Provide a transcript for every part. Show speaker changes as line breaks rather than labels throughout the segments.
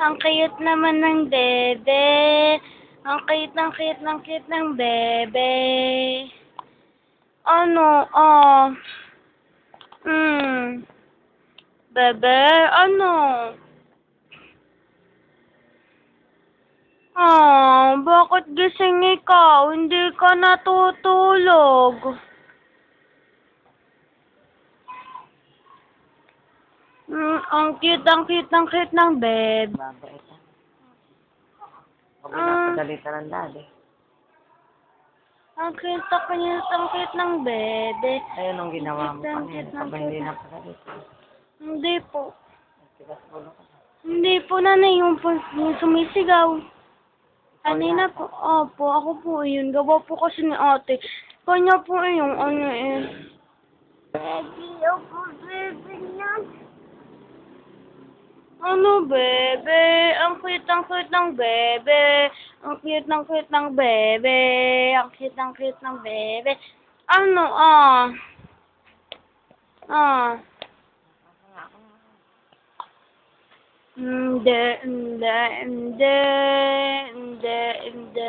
Ang cute naman ng bebe. Ang cute ng bebe. Ano, Bebe, ano? Bakit gising ikaw? Hindi ka natutulog. Ang cute ng bebe.
Babait ha. Huwag pinapagalitan ng daddy.
Ang cute ng bebe.
Ayun ang ginawa mo
Cute
kanina. Sabi hindi napagalitan.
Hindi po.
Tigas ulo ka.
Hindi po, nanay, yung sumisigaw. Kanina po, opo, ako po yun. Gawa po kasi ni ate. Kanya po yung ano eh. Baby, ako baby niyan. Ano, bebe? Ang cute ng bebe. Ang cute ng bebe. Ang cute ng bebe. Ano,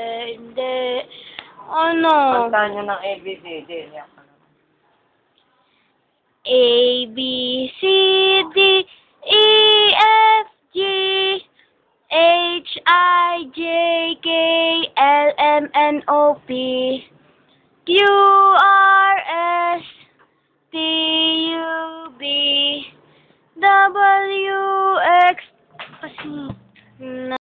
Hindi. Ano?
Kantahan nyo ng ABCD.
A, B, C, D, E, F, G, H, I, J, K, L, M, N, O, P, Q, R, S, T, U, V, W, X, kasi